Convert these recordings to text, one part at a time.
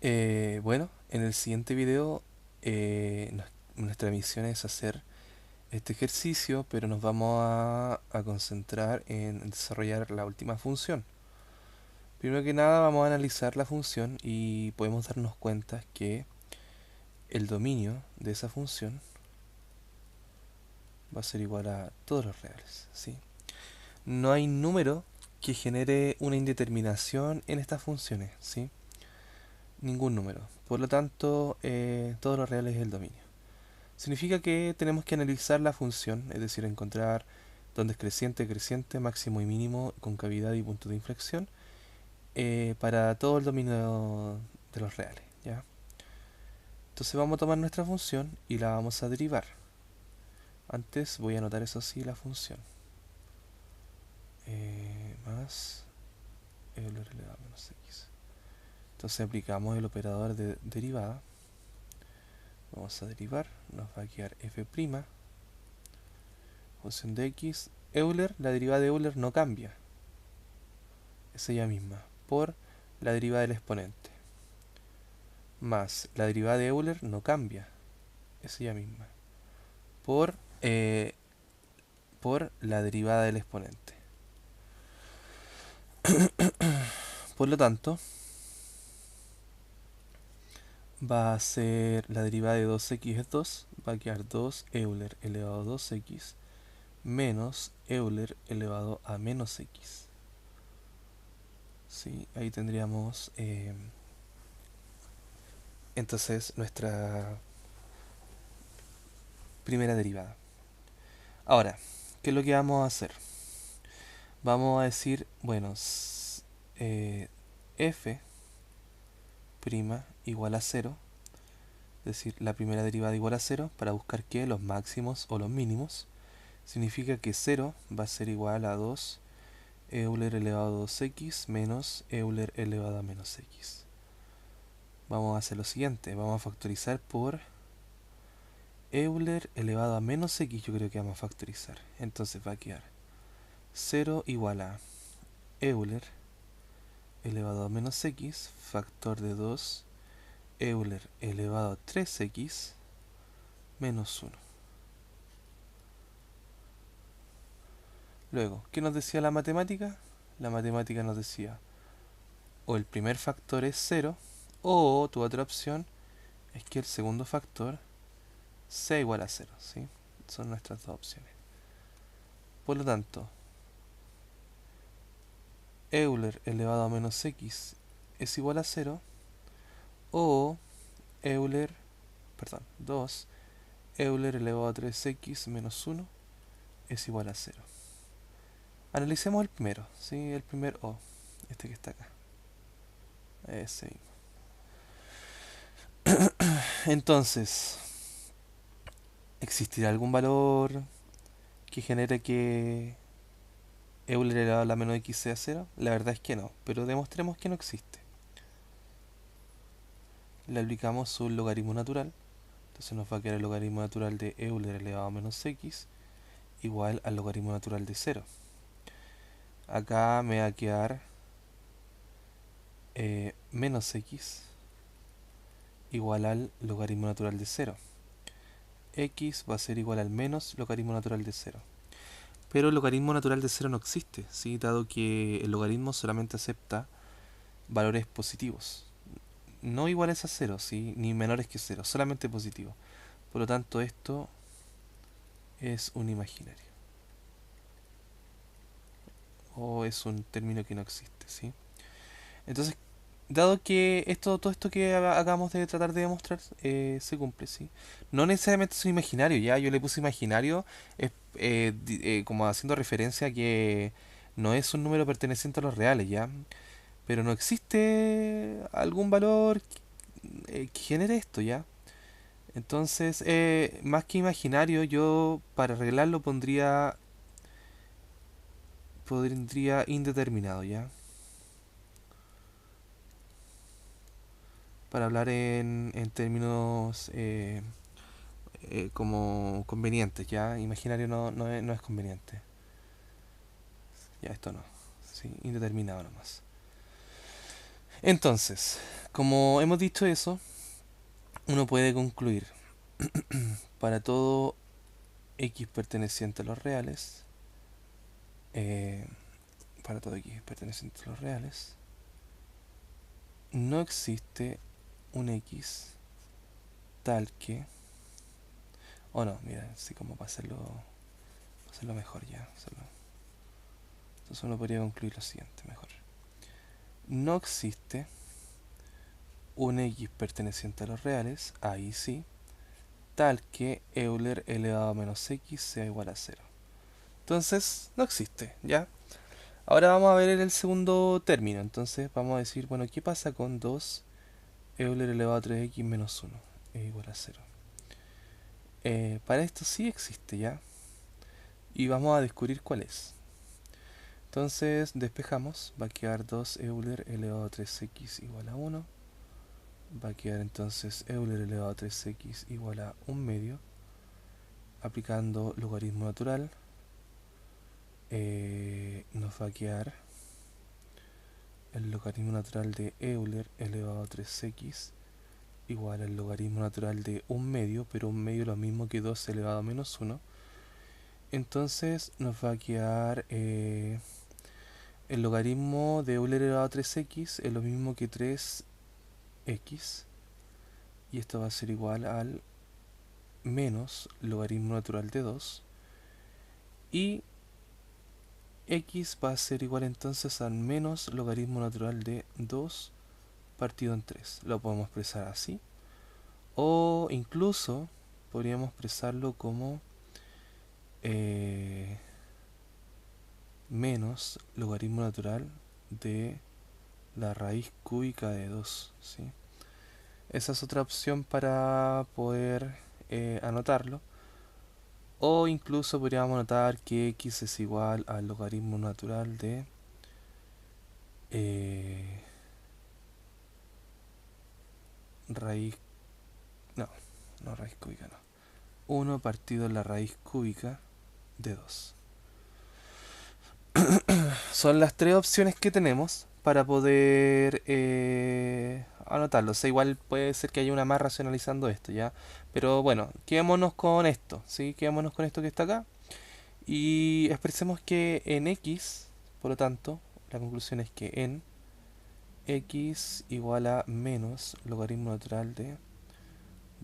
Bueno, en el siguiente video nuestra misión es hacer este ejercicio, pero nos vamos a concentrar en desarrollar la última función. Primero que nada vamos a analizar la función y podemos darnos cuenta que el dominio de esa función va a ser igual a todos los reales, ¿sí? No hay número que genere una indeterminación en estas funciones, ¿sí? Ningún número. Por lo tanto, todos los reales es el dominio. Significa que tenemos que analizar la función, es decir, encontrar dónde es creciente, creciente, máximo y mínimo, concavidad y punto de inflexión, para todo el dominio de los reales, ¿ya? Entonces vamos a tomar nuestra función y la vamos a derivar. Antes voy a anotar eso sí, la función. Más Euler elevado a menos x. Entonces aplicamos el operador de derivada. Vamos a derivar, nos va a quedar f', función de x. Euler, la derivada de Euler no cambia, es ella misma, por la derivada del exponente. Más la derivada de Euler no cambia, es ella misma, por, eh, por la derivada del exponente. Por lo tanto, va a ser la derivada de 2x es 2, va a quedar 2 Euler elevado a 2x menos Euler elevado a menos x. ¿Sí? Ahí tendríamos entonces nuestra primera derivada. Ahora, ¿qué es lo que vamos a hacer? Vamos a decir, bueno, f' igual a 0, es decir, la primera derivada igual a 0, para buscar que los máximos o los mínimos. Significa que 0 va a ser igual a 2 Euler elevado a 2x menos Euler elevado a menos x. Vamos a hacer lo siguiente, vamos a factorizar por Euler elevado a menos x, yo creo que vamos a factorizar. Entonces va a quedar 0 igual a Euler elevado a menos x, factor de 2 Euler elevado a 3x menos 1. Luego, ¿qué nos decía la matemática? La matemática nos decía, o el primer factor es 0, o tu otra opción es que el segundo factor sea igual a 0, ¿sí? Son nuestras dos opciones. Por lo tanto, Euler elevado a menos x es igual a 0, o Euler, perdón, 2 Euler elevado a 3x menos 1 es igual a 0. Analicemos el primero, ¿sí? El primer O, este que está acá. Ese mismo. Entonces, ¿existirá algún valor que genere que Euler elevado a la menos x sea 0? La verdad es que no, pero demostremos que no existe. Le aplicamos un logaritmo natural, entonces nos va a quedar el logaritmo natural de Euler elevado a menos x igual al logaritmo natural de 0. Acá me va a quedar menos x igual al logaritmo natural de 0. X va a ser igual al menos logaritmo natural de 0. Pero el logaritmo natural de 0 no existe, ¿sí? Dado que el logaritmo solamente acepta valores positivos. No iguales a 0, ¿sí? Ni menores que 0, solamente positivos. Por lo tanto, esto es un imaginario. O es un término que no existe, ¿sí? Entonces, dado que todo esto que acabamos de tratar de demostrar se cumple, ¿sí? No necesariamente es un imaginario, ya yo le puse imaginario como haciendo referencia a que no es un número perteneciente a los reales, ya, pero no existe algún valor que genere esto, ya. Entonces, más que imaginario, yo para arreglarlo pondría indeterminado, ya, para hablar en términos como convenientes, ya. Imaginario no es conveniente. Ya, esto no. Sí, indeterminado nomás. Entonces, Como hemos dicho eso, uno puede concluir para todo x perteneciente a los reales, eh, para todo x perteneciente a los reales, no existe un x tal que, o no, mira, así como para hacerlo mejor ya. Entonces uno podría concluir lo siguiente mejor. No existe un x perteneciente a los reales, ahí sí, tal que Euler elevado a menos x sea igual a cero. Entonces, no existe, ¿ya? Ahora vamos a ver el segundo término. Entonces vamos a decir, bueno, ¿qué pasa con 2 Euler elevado a 3x menos 1 es igual a cero? Para esto sí existe, ¿ya? Y vamos a descubrir cuál es. Entonces despejamos, va a quedar 2 Euler elevado a 3x igual a 1. Va a quedar entonces Euler elevado a 3x igual a 1 medio. Aplicando logaritmo natural, nos va a quedar el logaritmo natural de Euler elevado a 3x igual al logaritmo natural de 1 medio, pero 1 medio es lo mismo que 2 elevado a menos 1. Entonces nos va a quedar el logaritmo de Euler elevado a 3x es lo mismo que 3x, y esto va a ser igual al menos logaritmo natural de 2, y x va a ser igual entonces al menos logaritmo natural de 2 partido en 3. Lo podemos expresar así, o incluso podríamos expresarlo como menos logaritmo natural de la raíz cúbica de 2, ¿sí? Esa es otra opción para poder anotarlo. O incluso podríamos anotar que x es igual al logaritmo natural de raíz... No, no raíz cúbica, no. 1 partido en la raíz cúbica de 2. Son las tres opciones que tenemos para poder anotarlo. O sea, igual puede ser que haya una más racionalizando esto, ¿ya? Pero bueno, quedémonos con esto, ¿sí? Quedémonos con esto que está acá. Y expresemos que en x, por lo tanto, la conclusión es que en x igual a menos logaritmo natural de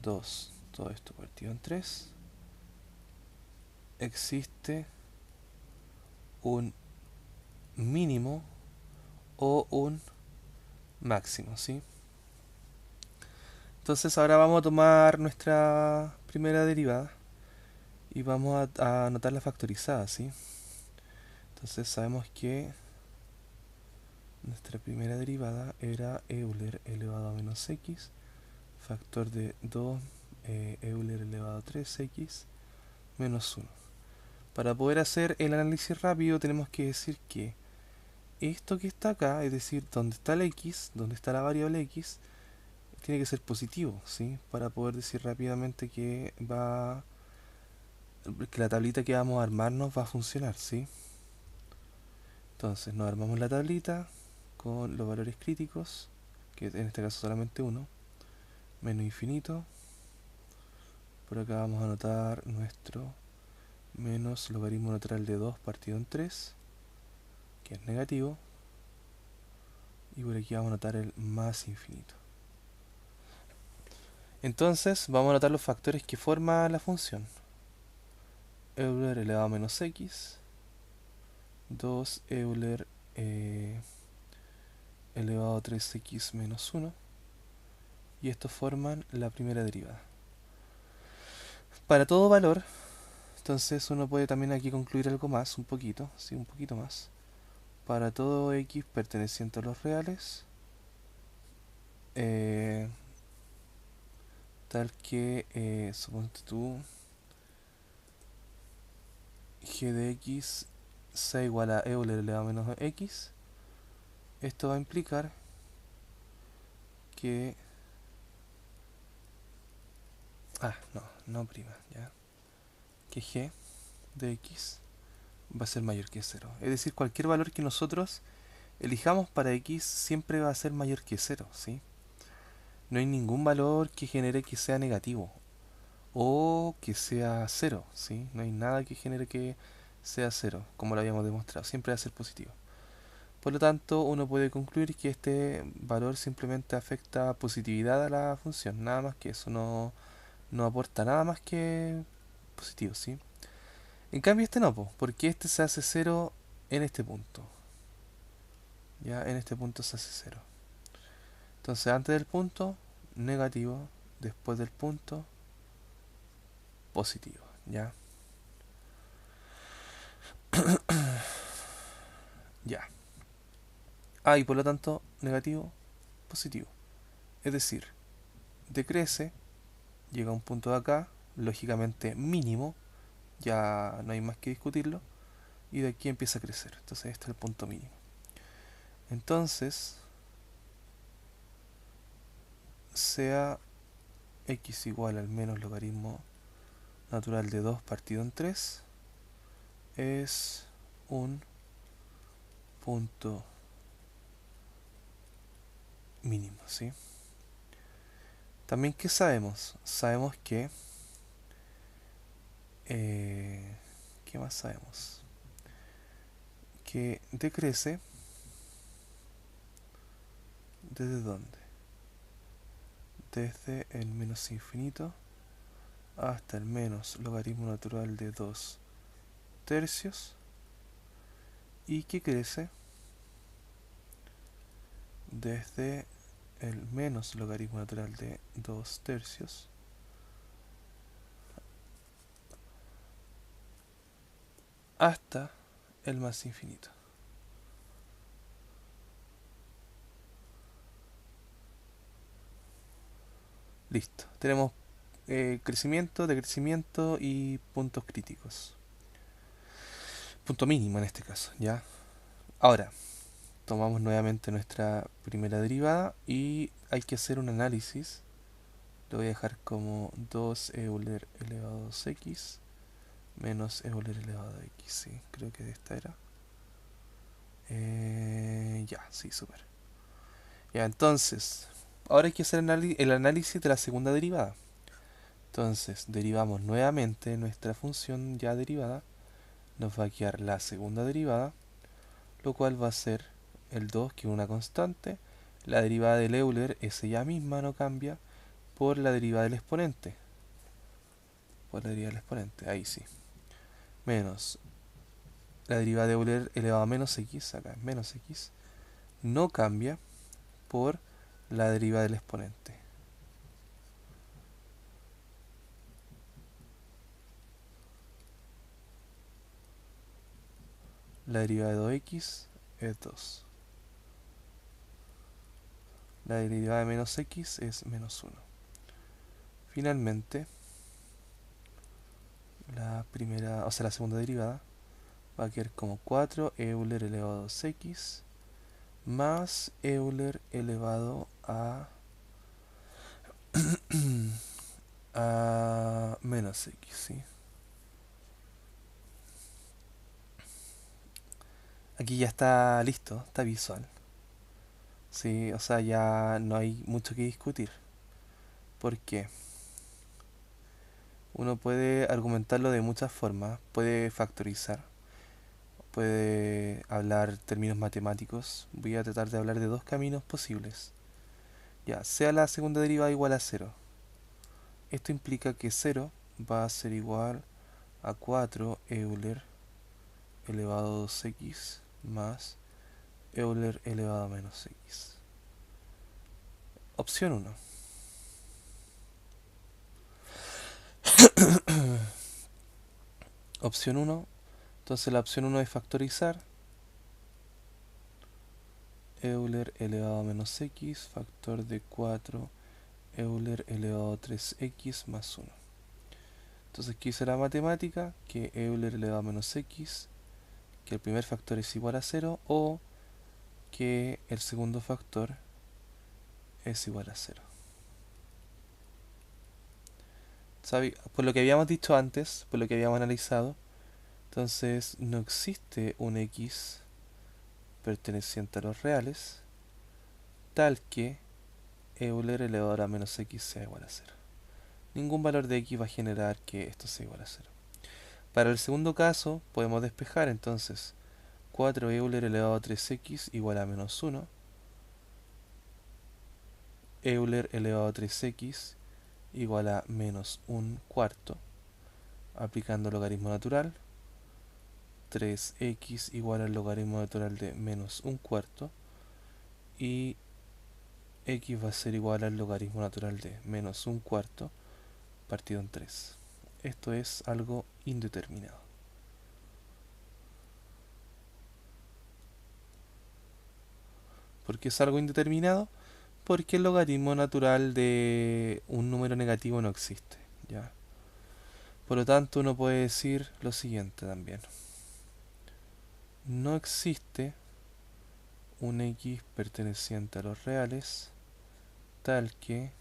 2, todo esto partido en 3, existe un mínimo o un máximo, ¿sí? Entonces ahora vamos a tomar nuestra primera derivada y vamos a anotar la factorizada, ¿sí? Entonces sabemos que nuestra primera derivada era Euler elevado a menos x, factor de 2 Euler elevado a 3x menos 1. Para poder hacer el análisis rápido tenemos que decir que esto que está acá, es decir, donde está el x, donde está la variable x, tiene que ser positivo, ¿sí? Para poder decir rápidamente que la tablita que vamos a armar nos va a funcionar, ¿sí? Entonces nos armamos la tablita con los valores críticos, que en este caso solamente uno, menos infinito. Por acá vamos a anotar nuestro menos logaritmo natural de 2 partido en 3, que es negativo. Y por aquí vamos a anotar el más infinito. Entonces vamos a anotar los factores que forman la función. Euler elevado a menos x, 2 Euler elevado a 3x menos 1, y estos forman la primera derivada. Para todo valor, entonces uno puede también aquí concluir algo más, un poquito, sí, un poquito más. Para todo x perteneciente a los reales, tal que, suponte tú, g de x sea igual a Euler elevado a menos x, esto va a implicar que... no prima, ya. Que g de x va a ser mayor que 0. Es decir, cualquier valor que nosotros elijamos para x siempre va a ser mayor que 0, ¿sí? no hay ningún valor que genere que sea negativo o que sea cero, ¿sí? No hay nada que genere que sea cero, como lo habíamos demostrado, siempre va a ser positivo. Por lo tanto, uno puede concluir que este valor simplemente afecta positividad a la función, nada más que eso, no aporta nada más que positivo, ¿sí? En cambio este no, porque este se hace cero en este punto. Ya en este punto se hace cero. Entonces antes del punto, negativo, después del punto, positivo. Ya, ya. Ah, y por lo tanto, negativo, positivo. Es decir, decrece, llega a un punto de acá, lógicamente mínimo, ya no hay más que discutirlo, y de aquí empieza a crecer. Entonces este es el punto mínimo. Entonces, sea x igual al menos logaritmo natural de 2 partido en 3 es un punto mínimo, ¿sí? También, ¿qué sabemos? Sabemos que... ¿qué más sabemos? Que decrece ¿desde dónde? Desde el menos infinito hasta el menos logaritmo natural de 2 tercios, y que crece desde el menos logaritmo natural de 2 tercios hasta el más infinito. Listo. Tenemos crecimiento, decrecimiento y puntos críticos. Punto mínimo en este caso, ¿ya? Ahora, tomamos nuevamente nuestra primera derivada y hay que hacer un análisis. Lo voy a dejar como 2 Euler elevado a 2x menos Euler elevado a x, sí, creo que esta era. Ya, sí, súper. Ya, entonces, ahora hay que hacer el análisis de la segunda derivada. Entonces, derivamos nuevamente nuestra función ya derivada. Nos va a quedar la segunda derivada, lo cual va a ser el 2, que es una constante. La derivada del Euler es ella misma, no cambia, por la derivada del exponente. Por la derivada del exponente, ahí sí. Menos la derivada de Euler elevado a menos x, acá es menos x, no cambia por la derivada del exponente. La derivada de 2x es 2. La derivada de menos x es menos 1. Finalmente, la primera, o sea, la segunda derivada va a quedar como 4 Euler elevado a 2x más Euler elevado a menos x, ¿sí? Aquí ya está listo, está visual. Sí, o sea, ya no hay mucho que discutir. ¿Por qué? Uno puede argumentarlo de muchas formas. Puede factorizar, puede hablar términos matemáticos. Voy a tratar de hablar de dos caminos posibles. Ya, sea la segunda derivada igual a cero. Esto implica que cero va a ser igual a 4 Euler elevado a 2x más Euler elevado a menos x. Opción uno. Opción uno. Entonces la opción uno es factorizar. Euler elevado a menos x, factor de 4 Euler elevado a 3x más 1. Entonces, ¿qué hice la matemática? Que Euler elevado a menos x, que el primer factor es igual a 0, o que el segundo factor es igual a 0. Por lo que habíamos dicho antes, por lo que habíamos analizado, entonces no existe un x perteneciente a los reales, tal que Euler elevado a la menos x sea igual a 0. Ningún valor de x va a generar que esto sea igual a 0. Para el segundo caso podemos despejar entonces 4 Euler elevado a 3x igual a menos 1. Euler elevado a 3x igual a menos 1/4. Aplicando logaritmo natural, 3x igual al logaritmo natural de menos 1/4 y x va a ser igual al logaritmo natural de menos 1/4 partido en 3. Esto es algo indeterminado. ¿Por qué es algo indeterminado? Porque el logaritmo natural de un número negativo no existe, ¿ya? Por lo tanto, uno puede decir lo siguiente también. No existe un x perteneciente a los reales tal que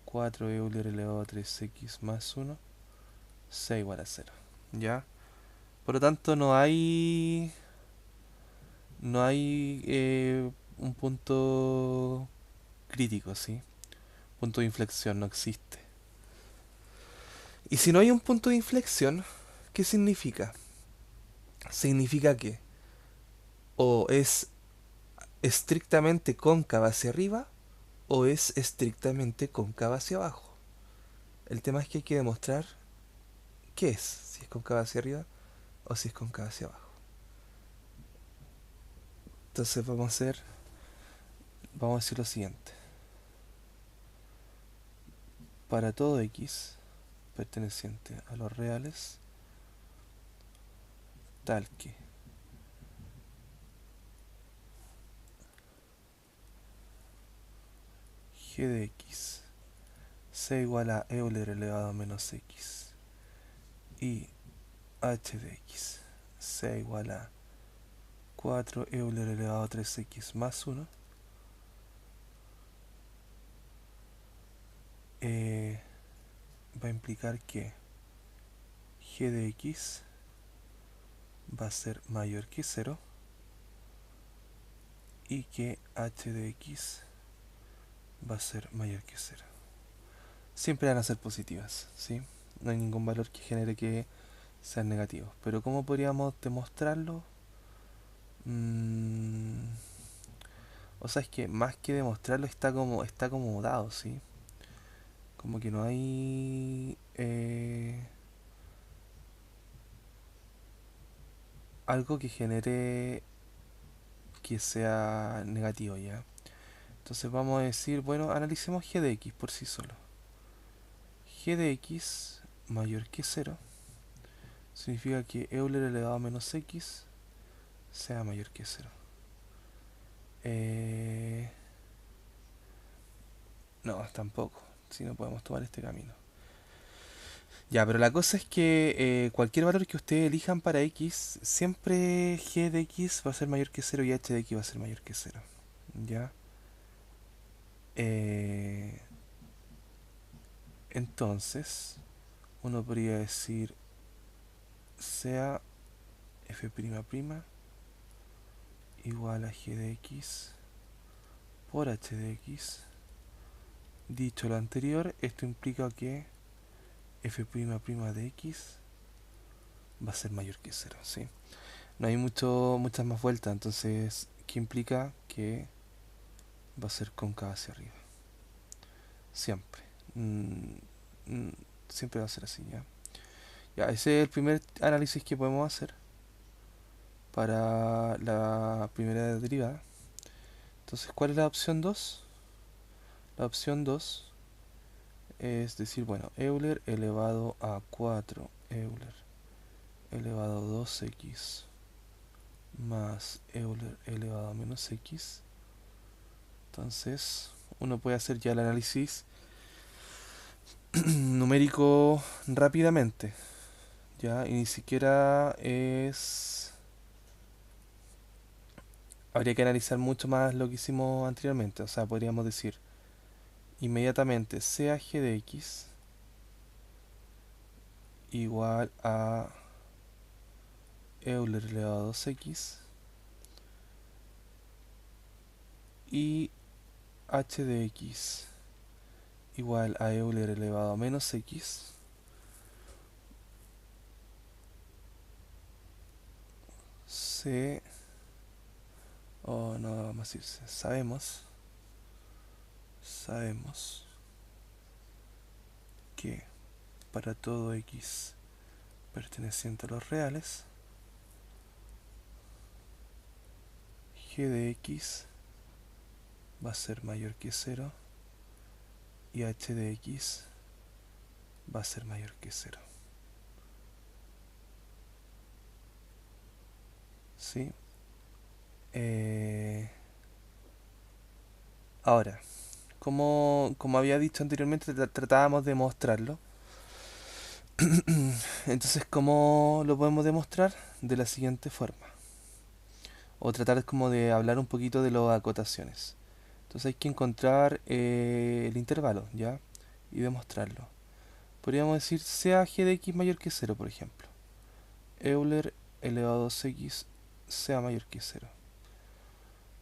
4 Euler elevado a 3x más 1 sea igual a 0, ¿ya? Por lo tanto, no hay un punto crítico, ¿sí? Punto de inflexión no existe. Y si no hay un punto de inflexión, ¿qué significa? Significa que o es estrictamente cóncava hacia arriba o es estrictamente cóncava hacia abajo. El tema es que hay que demostrar qué es, si es cóncava hacia arriba o si es cóncava hacia abajo. Entonces vamos a decir lo siguiente. Para todo x perteneciente a los reales, tal que g de x sea igual a Euler elevado a menos x y h de x sea igual a 4 Euler elevado a 3x más 1, va a implicar que g de x va a ser mayor que 0 y que h de x va a ser mayor que 0. Siempre van a ser positivas, ¿sí? No hay ningún valor que genere que sean negativos. Pero ¿cómo podríamos demostrarlo? O sea, es que más que demostrarlo está como dado, ¿sí? Como que no hay algo que genere que sea negativo, ¿ya? Entonces vamos a decir, bueno, analicemos g de x por sí solo. G de x mayor que 0 significa que Euler elevado a menos x sea mayor que 0. No, tampoco. Si no podemos tomar este camino. Ya, pero la cosa es que cualquier valor que ustedes elijan para x, siempre g de x va a ser mayor que 0 y h de x va a ser mayor que 0. ¿Ya? Eh, entonces, uno podría decir sea f' igual a g de x por h de x. Dicho lo anterior, esto implica que f' de x va a ser mayor que 0, ¿sí? No hay muchas más vueltas, entonces, ¿qué implica? Que va a ser cóncava hacia arriba. Siempre. Mm, mm, siempre va a ser así, ¿ya? Ya, ese es el primer análisis que podemos hacer para la primera derivada. Entonces, ¿cuál es la opción 2? La opción 2 es decir, bueno, Euler elevado a 4 Euler elevado a 2x más Euler elevado a menos x. Entonces, uno puede hacer ya el análisis numérico rápidamente, ya, y ni siquiera habría que analizar mucho más lo que hicimos anteriormente. O sea, podríamos decir inmediatamente sea g de x igual a Euler elevado a 2x y h de x igual a Euler elevado a menos x se, o no vamos a decir sabemos que para todo x perteneciente a los reales, g de x va a ser mayor que 0 y h de x va a ser mayor que 0. ¿Sí? Ahora, como había dicho anteriormente, tratábamos de mostrarlo. Entonces, ¿cómo lo podemos demostrar? De la siguiente forma. O tratar como de hablar un poquito de las acotaciones. Entonces hay que encontrar el intervalo, ¿ya? Y demostrarlo. Podríamos decir sea g de x mayor que 0, por ejemplo. Euler elevado a 2x sea mayor que 0.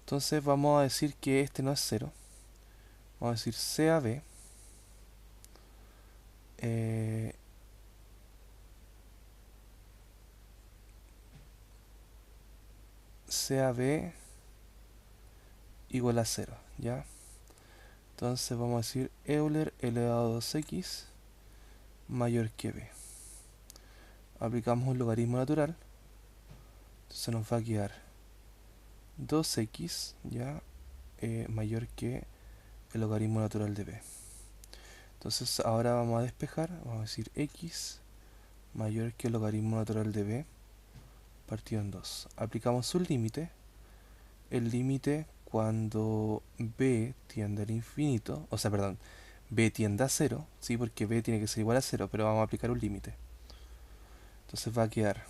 Entonces vamos a decir que este no es 0. Vamos a decir sea b eh, sea b igual a 0, ¿ya? Entonces vamos a decir Euler elevado a 2x mayor que b. Aplicamos un logaritmo natural, entonces nos va a quedar 2x, ¿ya? Mayor que el logaritmo natural de b. Entonces ahora vamos a despejar, vamos a decir x mayor que el logaritmo natural de b partido en 2. Aplicamos un límite, el límite cuando b tiende al infinito, o sea, perdón, b tiende a 0, ¿sí? Porque b tiene que ser igual a 0, pero vamos a aplicar un límite. Entonces va a quedar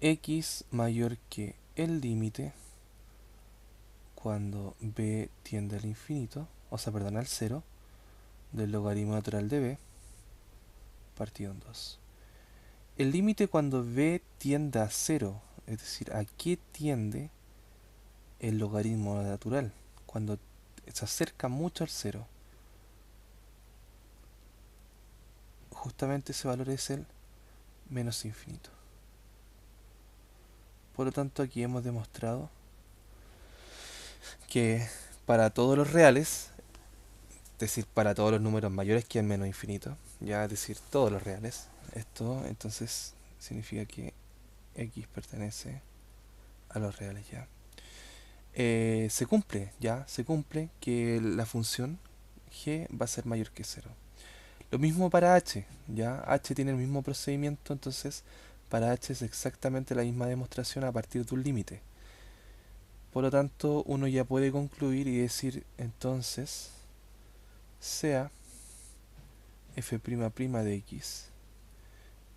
x mayor que el límite cuando b tiende al infinito, o sea, perdón, al 0, del logaritmo natural de b partido en 2. El límite cuando b tiende a 0, es decir, ¿a qué tiende el logaritmo natural? Cuando se acerca mucho al 0. Justamente ese valor es el menos infinito. Por lo tanto, aquí hemos demostrado que para todos los reales, es decir, para todos los números mayores que el menos infinito, ya es decir, todos los reales, esto entonces significa que x pertenece a los reales ya. Se cumple que la función g va a ser mayor que 0. Lo mismo para h, ya h tiene el mismo procedimiento, entonces para h es exactamente la misma demostración a partir de un límite. Por lo tanto, uno ya puede concluir y decir entonces sea f' de x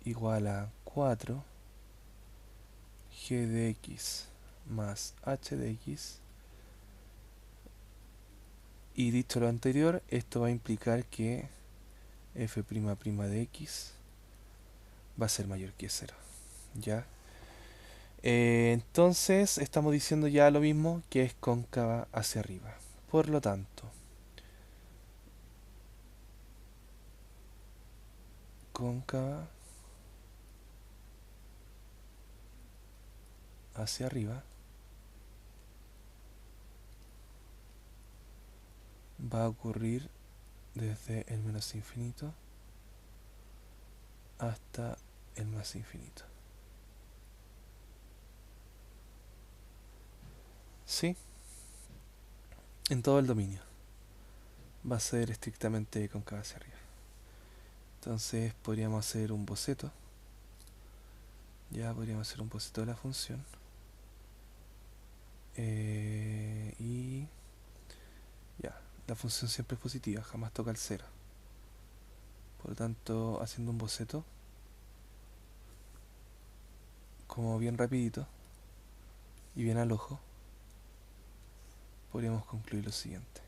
igual a 4 g de x más h de x. Y dicho lo anterior, esto va a implicar que f' de x va a ser mayor que 0. ¿Ya? Entonces estamos diciendo ya lo mismo, que es cóncava hacia arriba. Por lo tanto, cóncava hacia arriba va a ocurrir desde el menos infinito hasta el más infinito. ¿Sí? En todo el dominio va a ser estrictamente cóncava hacia arriba. Entonces podríamos hacer un boceto. Ya podríamos hacer un boceto de la función. Y ya, la función siempre es positiva, jamás toca el 0. Por lo tanto, haciendo un boceto, como bien rapidito y bien al ojo, podríamos concluir lo siguiente.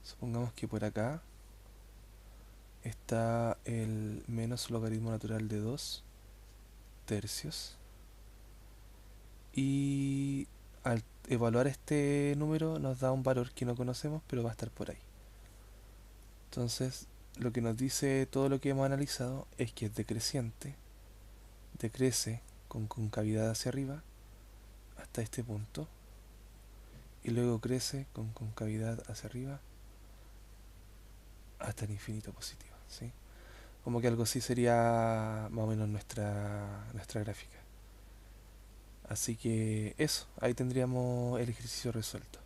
Supongamos que por acá está el menos logaritmo natural de 2 tercios y evaluar este número nos da un valor que no conocemos, pero va a estar por ahí. Entonces, lo que nos dice todo lo que hemos analizado es que es decreciente, decrece con concavidad hacia arriba hasta este punto y luego crece con concavidad hacia arriba hasta el infinito positivo, ¿sí? Como que algo así sería más o menos nuestra gráfica. Así que eso, ahí tendríamos el ejercicio resuelto.